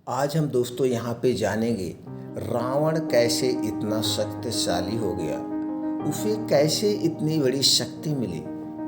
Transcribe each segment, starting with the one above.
आज हम दोस्तों यहाँ पे जानेंगे रावण कैसे इतना शक्तिशाली हो गया। उसे कैसे इतनी बड़ी शक्ति मिली,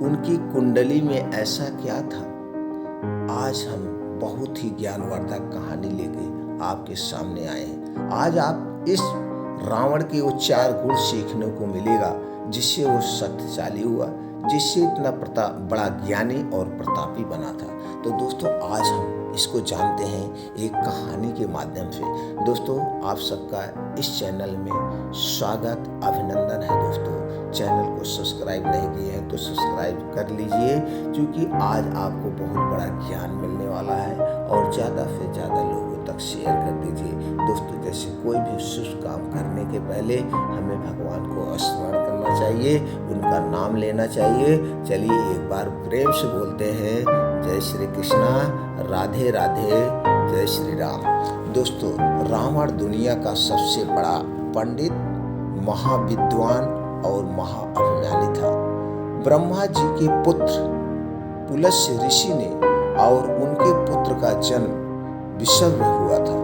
उनकी कुंडली में ऐसा क्या था। आज हम बहुत ही ज्ञानवर्धक कहानी लेके आपके सामने आए हैं। आज आप इस रावण के वो 4 गुण सीखने को मिलेगा जिससे वो शक्तिशाली हुआ, जिससे इतना बड़ा ज्ञानी और प्रतापी बना था। तो दोस्तों आज हम इसको जानते हैं एक कहानी के माध्यम से। दोस्तों आप सबका इस चैनल में स्वागत अभिनंदन है। दोस्तों चैनल को सब्सक्राइब नहीं किए हैं तो सब्सक्राइब कर लीजिए, क्योंकि आज आपको बहुत बड़ा ज्ञान मिलने वाला है और ज़्यादा से ज़्यादा लोगों तक शेयर कर दीजिए। दोस्तों जैसे कोई भी शुभ काम करने के पहले हमें भगवान को स्मरण करना चाहिए, उनका नाम लेना चाहिए। चलिए एक बार प्रेम से बोलते हैं, जय श्री कृष्णा, राधे राधे, जय श्री राम। दोस्तों रावण दुनिया का सबसे बड़ा पंडित, महाविद्वान और महाअभिमानी था। ब्रह्मा जी के पुत्र पुलस्त्य ऋषि ने और उनके पुत्र का जन्म विश्रवा हुआ था।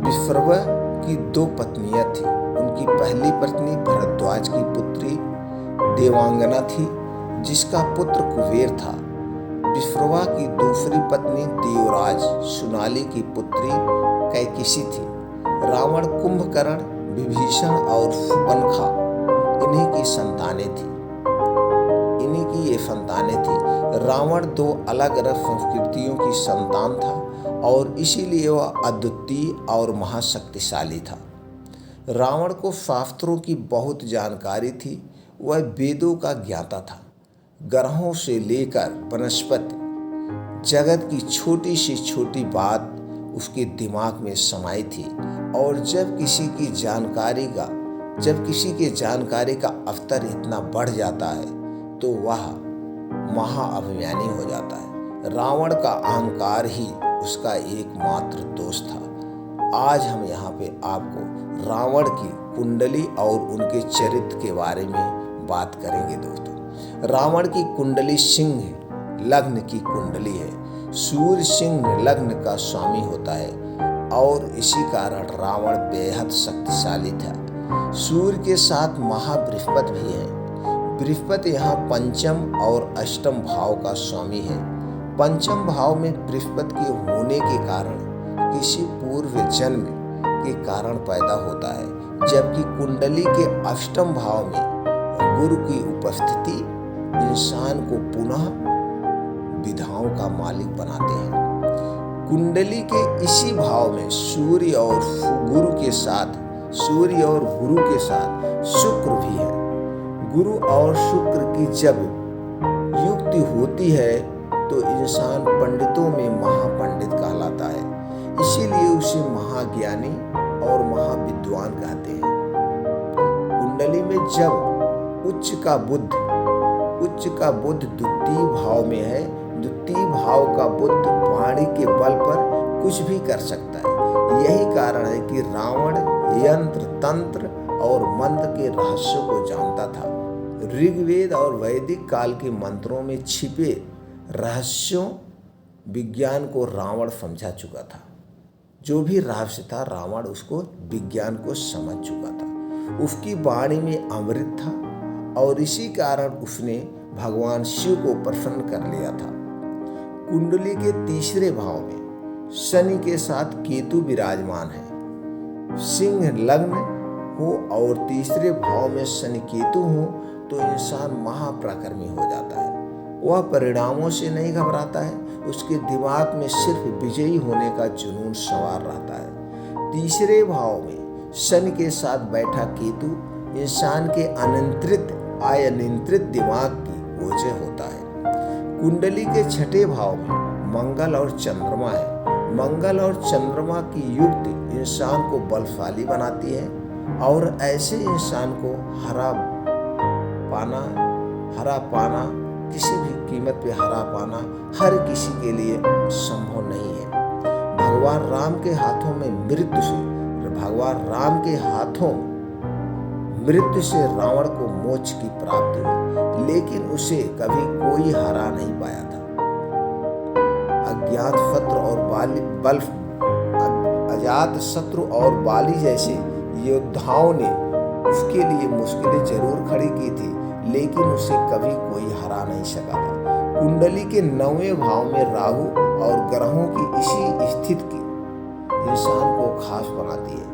विश्रवा की 2 पत्नियां थीं। उनकी पहली पत्नी भरद्वाज की पुत्री देवांगना थी, जिसका पुत्र कुबेर था। विश्रवा की दूसरी पत्नी देवराज सुनाली की पुत्री कैकसी थी। रावण, कुंभकर्ण, विभीषण और शूर्पणखा इन्हीं की संतानें थी। रावण 2 अलग अलग संस्कृतियों की संतान था और इसीलिए वह अद्वितीय और महाशक्तिशाली था। रावण को शास्त्रों की बहुत जानकारी थी। वह वेदों का ज्ञाता था। ग्रहों से लेकर वनस्पति जगत की छोटी से छोटी बात उसके दिमाग में समाई थी। और जब किसी के जानकारी का अवसर इतना बढ़ जाता है तो वह महाअभिमानी हो जाता है। रावण का अहंकार ही उसका एकमात्र दोष था। आज हम यहाँ पे आपको रावण की कुंडली और उनके चरित्र के बारे में बात करेंगे। दोस्तों रावण की कुंडली सिंह लग्न की कुंडली है। सूर्य सिंह लग्न का स्वामी होता है और इसी कारण रावण बेहद शक्तिशाली था। सूर्य के साथ महाबृहस्पति भी है। बृहस्पति यहाँ पंचम और अष्टम भाव का स्वामी है। पंचम भाव में बृहस्पति के होने के कारण किसी पूर्व जन्म के कारण पैदा होता है, जबकि कुंडली के अष्टम भाव में गुरु की उपस्थिति इंसान को पुनः विधाओं का मालिक बनाते हैं। कुंडली के इसी भाव में सूर्य और गुरु के साथ शुक्र भी है। गुरु और शुक्र की जब युक्ति होती है तो इंसान पंडितों में महापंडित कहलाता है। इसीलिए उसे महाज्ञानी और महाविद्वान कहते हैं। कुंडली में जब उच्च का बुध द्वितीय भाव में है, द्वितीय भाव का बुध वाणी के बल पर कुछ भी कर सकता है। यही कारण है कि रावण यंत्र, तंत्र और मंत्र के रहस्यों को जानता था। ऋग्वेद और वैदिक काल के मंत्रों में छिपे रहस्यों विज्ञान को रावण समझा चुका था। जो भी रहस्य था रावण उसको विज्ञान को समझ चुका था। उसकी वाणी में अमृत था और इसी कारण उसने भगवान शिव को प्रसन्न कर लिया था। कुंडली के तीसरे भाव में शनि के साथ केतु विराजमान है। सिंह लग्न हो और तीसरे भाव में शनि केतु हो तो इंसान महापराक्रमी हो जाता है। वह परिणामों से नहीं घबराता है। उसके दिमाग में सिर्फ विजयी होने का जुनून सवार रहता है। तीसरे भाव में शनि के साथ बैठा केतु इंसान के अनियंत्रित दिमाग की वजह होता है। कुंडली के छठे भाव में मंगल और चंद्रमा है। मंगल और चंद्रमा की युक्ति इंसान को बलशाली बनाती है और ऐसे इंसान को हरा पाना किसी भी कीमत पे हरा पाना हर किसी के लिए संभव नहीं है। भगवान राम के हाथों मृत्यु से रावण को मोक्ष की प्राप्ति हुई, लेकिन उसे कभी कोई हरा नहीं पाया था। अज्ञात अजात शत्रु और बाली जैसे योद्धाओं ने उसके लिए मुश्किलें जरूर खड़ी की थी, लेकिन उसे कभी कोई हरा नहीं सका था। कुंडली के 9वें भाव में राहु और ग्रहों की इसी स्थिति इंसान को खास बनाती है।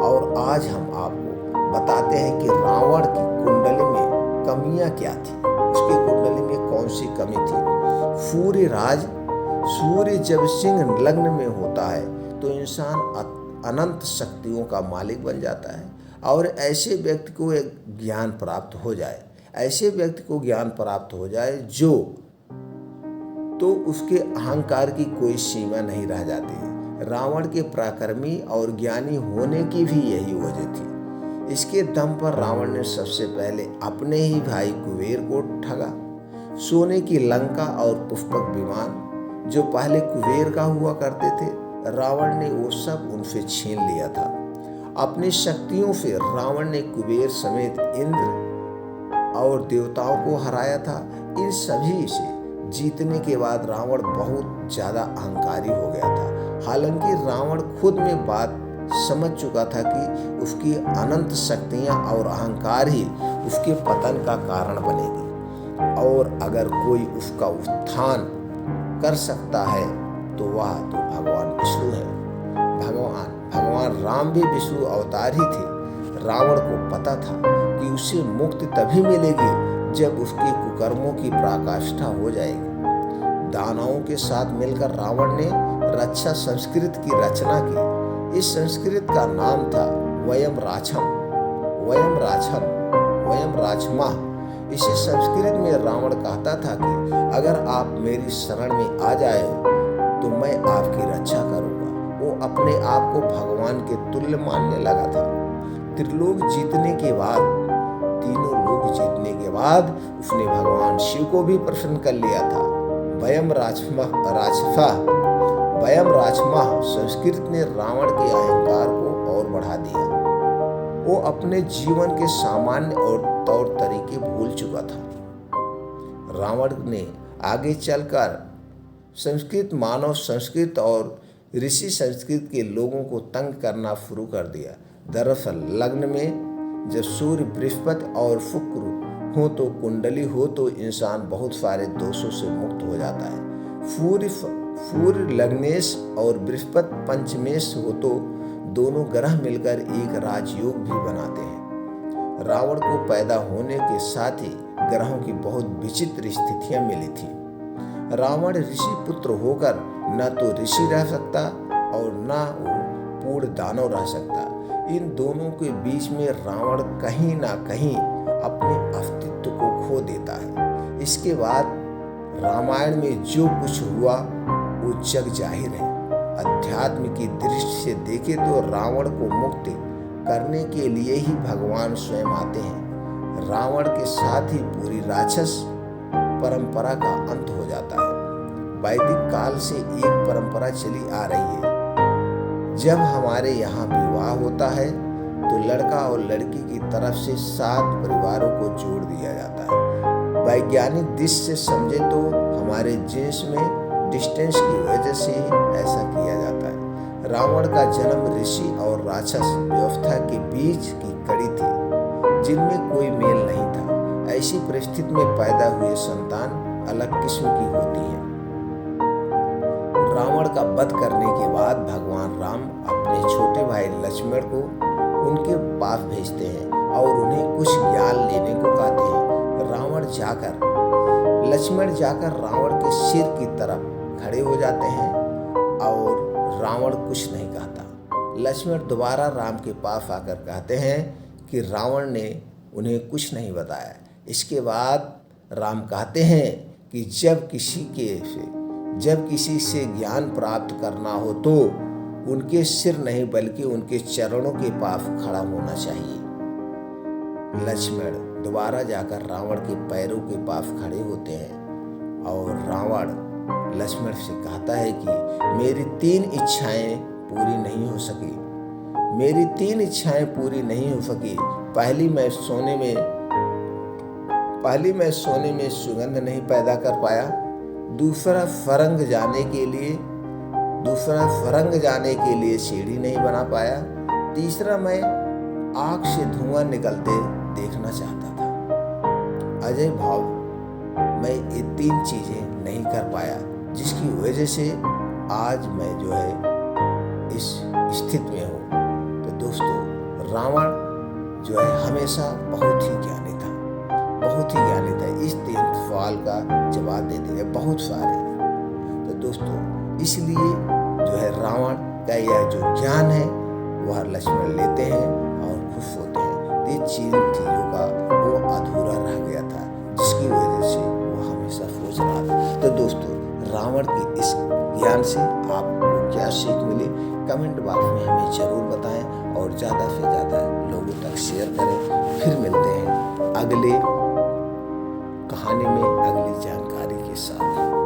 और आज हम आपको बताते हैं कि रावण की कुंडली में कमियां क्या थी, उसकी कुंडली में कौन सी कमी थी। सूर्य जब सिंह लग्न में होता है तो इंसान अनंत शक्तियों का मालिक बन जाता है। और ऐसे व्यक्ति को ज्ञान प्राप्त हो जाए जो तो उसके अहंकार की कोई सीमा नहीं रह जाती है। रावण के पराक्रमी और ज्ञानी होने की भी यही वजह थी। इसके दम पर रावण ने सबसे पहले अपने ही भाई कुबेर को ठगा। सोने की लंका और पुष्पक विमान जो पहले कुबेर का हुआ करते थे, रावण ने वो सब उनसे छीन लिया था। अपनी शक्तियों से रावण ने कुबेर समेत इंद्र और देवताओं को हराया था। इन सभी से जीतने के बाद रावण बहुत ज्यादा अहंकारी हो गया था। हालांकि रावण खुद में बात समझ चुका था कि उसकी अनंत शक्तियां और अहंकार ही उसके पतन का कारण बनेगी, और अगर कोई उसका उत्थान कर सकता है तो वह तो भगवान विष्णु है। भगवान राम भी विष्णु अवतार ही थे। रावण को पता था कि उसे मुक्ति तभी मिलेगी जब उसके कुकर्मों की पराकाष्ठा हो जाएगी। दानवों के साथ मिलकर रावण ने रक्षा संस्कृत की रचना की। इस संस्कृत का नाम था वयम राक्षमा। इसी संस्कृत में रावण कहता था कि अगर आप मेरी शरण में आ जाए तो मैं आपकी रक्षा करूंगा। वो अपने आप को भगवान के तुल्य मानने लगा था। तीनों लोग जीतने के बाद उसने भगवान शिव को भी प्रसन्न कर लिया था। वयम राक्षमा संस्कृत ने रावण के अहंकार को और बढ़ा दिया। वो अपने जीवन के सामान्य और तौर तरीके भूल चुका था। रावण ने आगे चलकर मानव संस्कृत और ऋषि संस्कृत के लोगों को तंग करना शुरू कर दिया। दरअसल लग्न में जब सूर्य, बृहस्पति और शुक्र हो तो कुंडली हो तो इंसान बहुत सारे दोषों से मुक्त हो जाता है। सूर्य लग्नेश और बृहस्पति पंचमेश हो तो दोनों ग्रह मिलकर एक राजयोग भी बनाते हैं। रावण को पैदा होने के साथ ही ग्रहों की बहुत विचित्र स्थितियां मिली थी। रावण ऋषि पुत्र होकर न तो ऋषि रह सकता और न वो पूर्ण दानव रह सकता। इन दोनों के बीच में रावण कहीं ना कहीं अपने अस्तित्व को खो देता है। इसके बाद रामायण में जो कुछ हुआ वो जग जाहिर है। अध्यात्म की दृष्टि से देखें तो रावण को मुक्त करने के लिए ही भगवान स्वयं आते हैं। रावण के साथ ही पूरी राक्षस परंपरा का अंत हो जाता है। वैदिक काल से एक परंपरा चली आ रही है। जब हमारे यहाँ विवाह होता है तो लड़का और लड़की की तरफ से 7 परिवारों को जोड़ दिया जाता है। वैज्ञानिक दृष्टि से समझे तो हमारे जीन्स में डिस्टेंस की वजह से ही ऐसा किया जाता है। रावण का जन्म ऋषि और राक्षस व्यवस्था के बीच की कड़ी थी जिनमें कोई मेल नहीं था। ऐसी परिस्थिति में पैदा हुए संतान अलग किस्म की होती है। रावण का वध करने के बाद भगवान राम अपने छोटे भाई लक्ष्मण को उनके पास भेजते हैं और उन्हें कुछ ज्ञान लेने को कहते हैं। लक्ष्मण जाकर रावण के सिर की तरफ खड़े हो जाते हैं और रावण कुछ नहीं कहता। लक्ष्मण दोबारा राम के पास आकर कहते हैं कि रावण ने उन्हें कुछ नहीं बताया। इसके बाद राम कहते हैं कि जब किसी से ज्ञान प्राप्त करना हो तो उनके सिर नहीं बल्कि उनके चरणों के पास खड़ा होना चाहिए। लक्ष्मण दोबारा जाकर रावण के पैरों के पास खड़े होते हैं और रावण लक्ष्मण से कहता है कि मेरी 3 इच्छाएं पूरी नहीं हो सकी। पहली मैं सोने में सुगंध नहीं पैदा कर पाया। दूसरा फरंग जाने के लिए दूसरा, सुरंग जाने के लिए सीढ़ी नहीं बना पाया। तीसरा, मैं आग से धुआं निकलते देखना चाहता था। अजय भाव, मैं ये 3 चीजें नहीं कर पाया, जिसकी वजह से आज मैं जो है इस स्थिति में हूँ। तो दोस्तों, रावण जो है हमेशा बहुत ही ज्ञानी था, बहुत ही ज्ञानी था। इस 3 सवाल का जवाब दे देंगे बहुत सारे। तो दोस्तों, इसलिए जो है रावण का यह जो ज्ञान है वह लक्ष्मण लेते हैं और खुश होते हैं। ये 3 चीजों का वो अधूरा रह गया था, जिसकी वजह से वो हमेशा सोच रहा था। तो दोस्तों, रावण की इस ज्ञान से आपको क्या सीख मिली, कमेंट बॉक्स में हमें जरूर बताएं और ज़्यादा से ज़्यादा लोगों तक शेयर करें। फिर मिलते हैं अगले कहानी में अगली जानकारी के साथ।